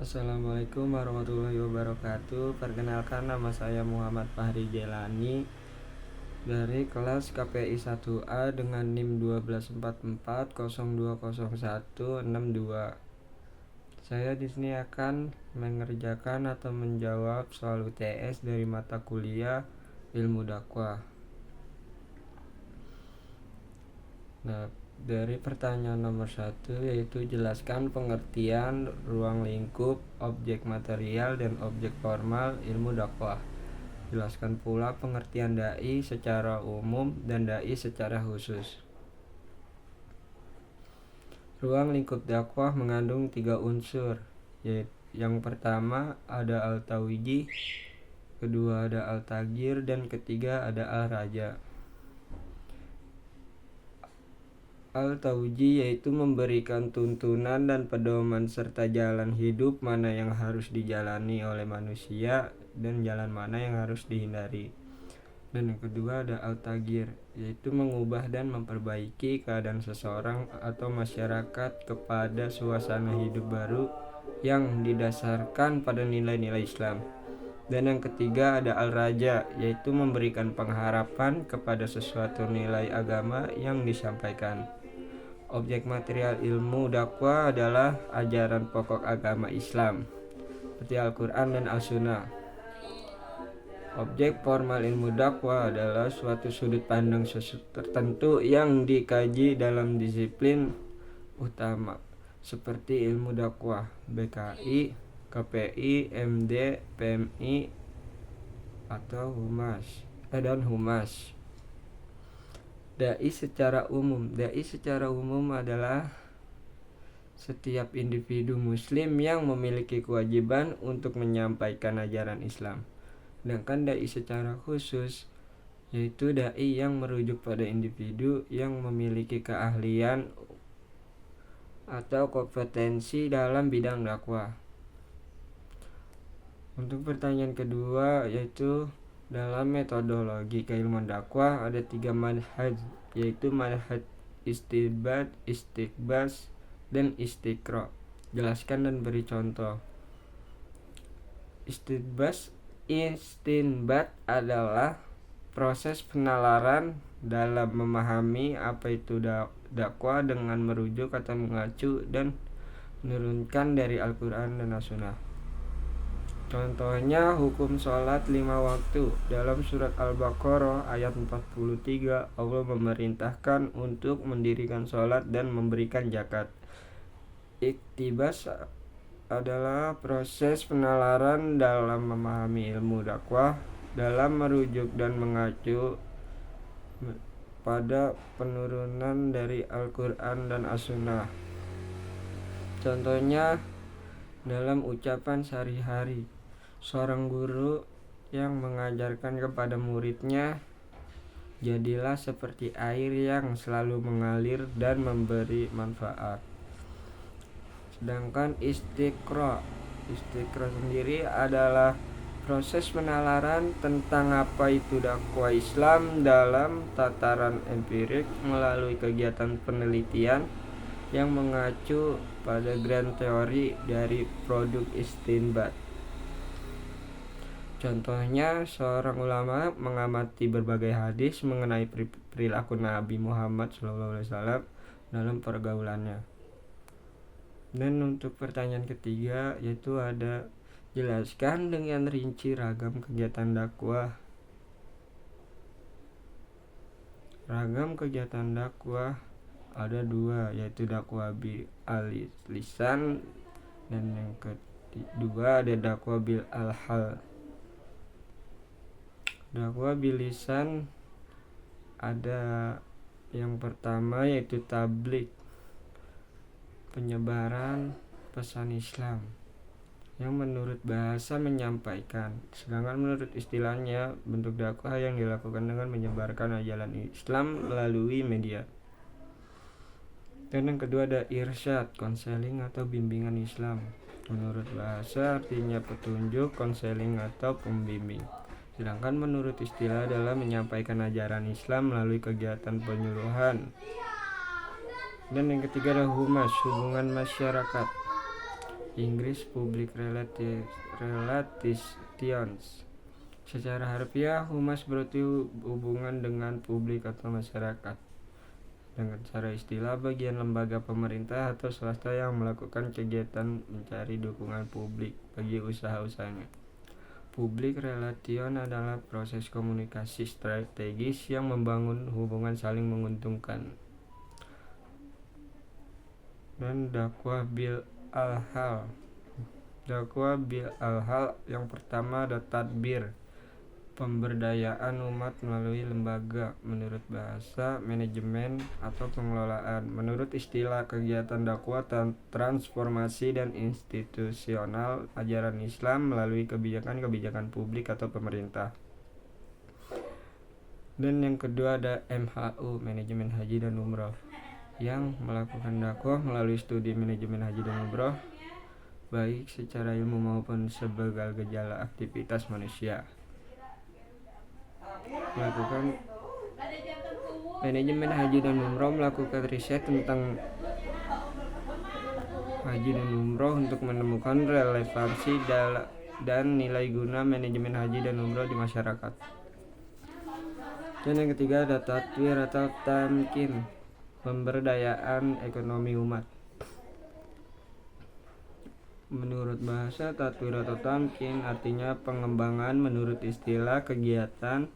Assalamualaikum warahmatullahi wabarakatuh. Perkenalkan, nama saya Muhammad Fahri Jelani dari kelas KPI 1A dengan NIM 12440200162. Saya di sini akan mengerjakan atau menjawab soal UTS dari mata kuliah Ilmu Dakwah. Nah, dari pertanyaan nomor 1 yaitu jelaskan pengertian ruang lingkup, objek material, dan objek formal ilmu dakwah. Jelaskan pula pengertian dai secara umum dan dai secara khusus. Ruang lingkup dakwah mengandung 3 unsur, yaitu yang pertama ada al-tawjih, kedua ada al-taghir, dan ketiga ada al-raja. Al-tawjih yaitu memberikan tuntunan dan pedoman serta jalan hidup mana yang harus dijalani oleh manusia dan jalan mana yang harus dihindari. Dan yang kedua ada al-taghir, yaitu mengubah dan memperbaiki keadaan seseorang atau masyarakat kepada suasana hidup baru yang didasarkan pada nilai-nilai Islam. Dan yang ketiga ada al-raja, yaitu memberikan pengharapan kepada sesuatu nilai agama yang disampaikan. Objek material ilmu dakwah adalah ajaran pokok agama Islam, seperti Al-Quran dan As-Sunnah. Objek formal ilmu dakwah adalah suatu sudut pandang tertentu yang dikaji dalam disiplin utama, seperti ilmu dakwah, BKI, KPI, MD, PMI, atau dan Humas. Dai secara umum adalah setiap individu muslim yang memiliki kewajiban untuk menyampaikan ajaran Islam. Sedangkan dai secara khusus yaitu dai yang merujuk pada individu yang memiliki keahlian atau kompetensi dalam bidang dakwah. Untuk pertanyaan kedua yaitu dalam metodologi keilmuan dakwah ada 3 manhaj, yaitu manhaj istinbat, istiqbas, dan istiqra. Jelaskan dan beri contoh. Istinbat adalah proses penalaran dalam memahami apa itu dakwah dengan merujuk atau mengacu dan menurunkan dari Al-Quran dan As-Sunnah. Contohnya hukum sholat 5 waktu. Dalam surat Al-Baqarah ayat 43, Allah memerintahkan untuk mendirikan sholat dan memberikan zakat. Iktibas adalah proses penalaran dalam memahami ilmu dakwah dalam merujuk dan mengacu pada penurunan dari Al-Quran dan As-Sunnah. Contohnya dalam ucapan sehari-hari, seorang guru yang mengajarkan kepada muridnya, jadilah seperti air yang selalu mengalir dan memberi manfaat. Sedangkan istiqra sendiri adalah proses penalaran tentang apa itu dakwah Islam dalam tataran empirik melalui kegiatan penelitian yang mengacu pada grand teori dari produk istinbat. Contohnya, seorang ulama mengamati berbagai hadis mengenai perilaku Nabi Muhammad SAW dalam pergaulannya. Dan untuk pertanyaan ketiga yaitu ada jelaskan dengan rinci ragam kegiatan dakwah. Ragam kegiatan dakwah ada 2, yaitu dakwah bil lisan dan yang kedua ada dakwah bil al-hal. Dakwah bil lisan ada yang pertama yaitu tabligh, penyebaran pesan Islam yang menurut bahasa menyampaikan, sedangkan menurut istilahnya bentuk dakwah yang dilakukan dengan menyebarkan ajaran Islam melalui media. Dan yang kedua ada irsyad, konseling atau bimbingan Islam. Menurut bahasa artinya petunjuk, konseling atau pembimbing. Sedangkan menurut istilah adalah menyampaikan ajaran Islam melalui kegiatan penyuluhan. Dan yang ketiga ada humas, hubungan masyarakat. Inggris Public Relations. Secara harfiah, humas berarti hubungan dengan publik atau masyarakat. Dengan cara istilah, bagian lembaga pemerintah atau swasta yang melakukan kegiatan mencari dukungan publik bagi usaha-usahanya. Public relation adalah proses komunikasi strategis yang membangun hubungan saling menguntungkan. Dan dakwah bil al-hal. Dakwah bil al-hal yang pertama ada tadbir, pemberdayaan umat melalui lembaga. Menurut bahasa, manajemen atau pengelolaan. Menurut istilah, kegiatan dakwah transformasi dan institusional ajaran Islam melalui kebijakan-kebijakan publik atau pemerintah. Dan yang kedua ada MHU, manajemen haji dan umroh, yang melakukan dakwah melalui studi manajemen haji dan umroh, baik secara ilmu maupun sebagai gejala aktivitas manusia. Melakukan manajemen haji dan umroh, melakukan riset tentang haji dan umroh untuk menemukan relevansi dan nilai guna manajemen haji dan umroh di masyarakat. Dan yang ketiga ada tatwir atau tamkin, pemberdayaan ekonomi umat. Menurut bahasa, tatwir atau tamkin artinya pengembangan menurut istilah kegiatan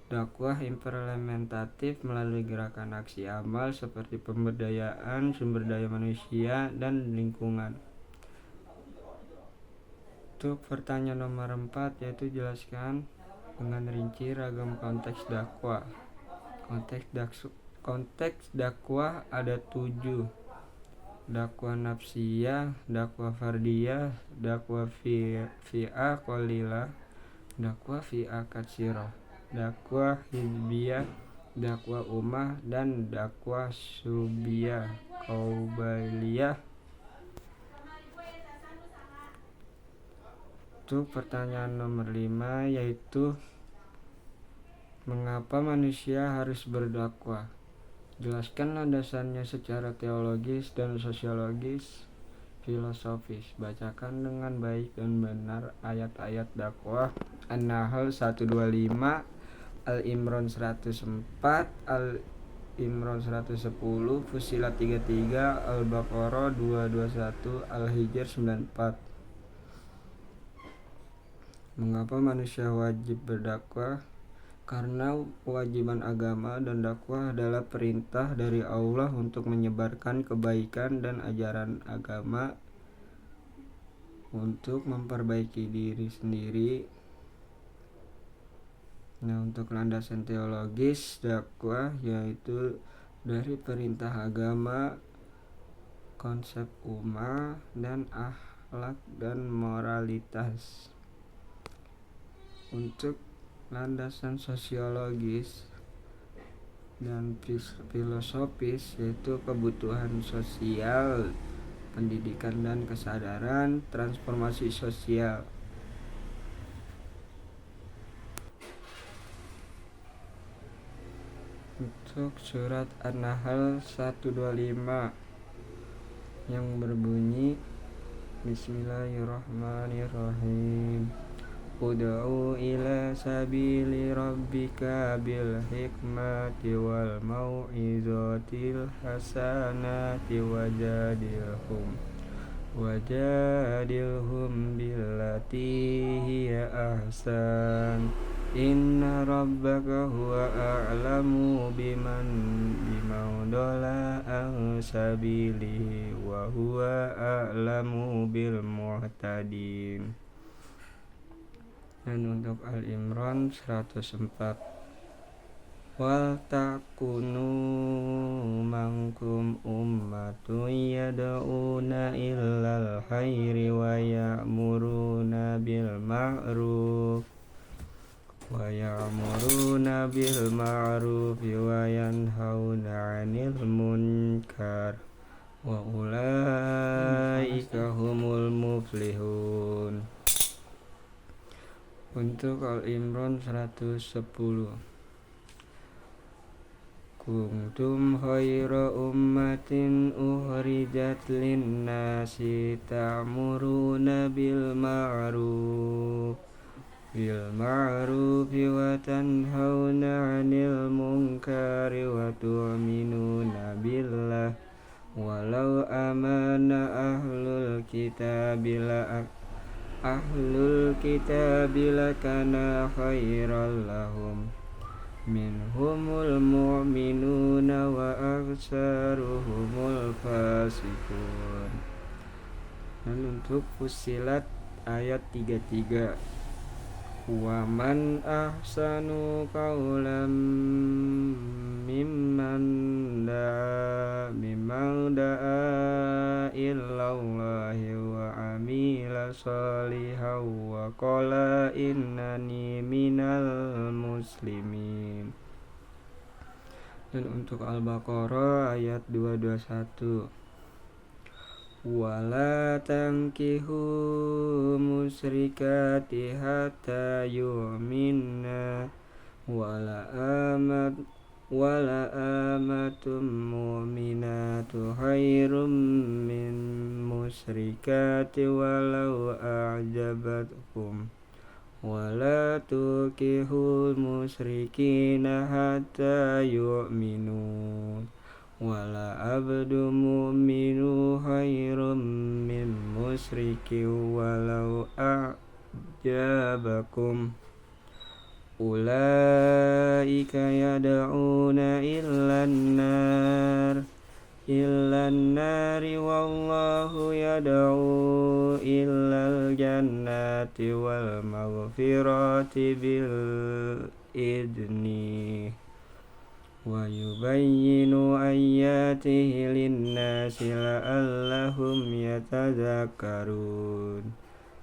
dakwah implementatif melalui gerakan aksi amal seperti pemberdayaan sumber daya manusia dan lingkungan. Untuk pertanyaan nomor 4, yaitu jelaskan dengan rinci ragam konteks dakwah. Konteks dakwah ada 7: dakwah nafsiyah, dakwah fardiyah, dakwah fi'ah qalilah, dakwah fi'ah katsirah, dakwah hizbiyah, dakwah ummah, dan dakwah subiyah qaubaliyah. Untuk pertanyaan nomor 5, yaitu mengapa manusia harus berdakwah? Jelaskan landasannya secara teologis dan sosiologis filosofis. Bacakan dengan baik dan benar ayat-ayat dakwah. An-Nahl 125, Al-Imran 104, Al-Imran 110, Fussilat 33, Al-Baqarah 221, Al-Hijr 94. Mengapa manusia wajib berdakwah? Karena kewajiban agama dan dakwah adalah perintah dari Allah untuk menyebarkan kebaikan dan ajaran agama, untuk memperbaiki diri sendiri. Nah, untuk landasan teologis dakwah yaitu dari perintah agama, konsep ummah, dan akhlak dan moralitas. Untuk landasan sosiologis dan filosofis yaitu kebutuhan sosial, pendidikan dan kesadaran, transformasi sosial. Untuk surat An-Nahl 125 yang berbunyi Bismillahirrahmanirrahim. Ud'u ila sabili rabbika bil hikmati wal mau'izatil hasanati wajadilhum billati hiya ahsan. Inna rabbaka huwa a'lamu biman dhalla an sabilihi wa huwa a'lamu bil muhtadin. Dan untuk Al-Imran 104, wal takunu mankum ummatun yad'una illal khairi wa ya'muruna bil ma'ruf wa yanhauna 'anil munkar wa ulaika humul muflihun. Untuk Al-Imran 110, kuntum khaira ummatin ukhrijat linnasi ta'muruna bil ma'rufi wa tanhauna 'anil munkari wa tu'minuna billah walau amana ahlul kitabi lakana khairal lahum minhumul mu'minuna wa aksaruhumul fasiqun. Dan untuk Fussilat ayat 33, wa man ahsanu qawlan mimman da'a ilallahi wa amila sholihan wa qala innani minal muslimin. Dan untuk Al-Baqarah ayat 221, wala tankihu musyrikati hatta yu'minna wala amatum mu'minatu khairum min musyrikati walau a'jabatkum wala tukihul musyrikina hatta yu'minu wala abdu mu'minu khairum min musyriki walau a'jabakum ulaika yad'una illan nari wallahu yad'u illal jannati wal maghfirati bil idni wa yubayyinu ayatihi linnasi la'allahum yatadzakkarun.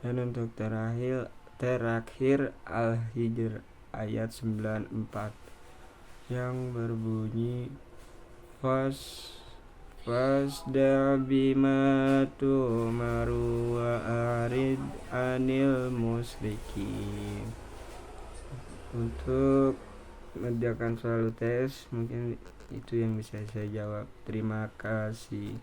Dan untuk terakhir Al-Hijr ayat 94 yang berbunyi fasda bima tu'maru wa arid anil musyrikin. Untuk mengerjakan soal tes mungkin itu yang bisa saya jawab. Terima kasih.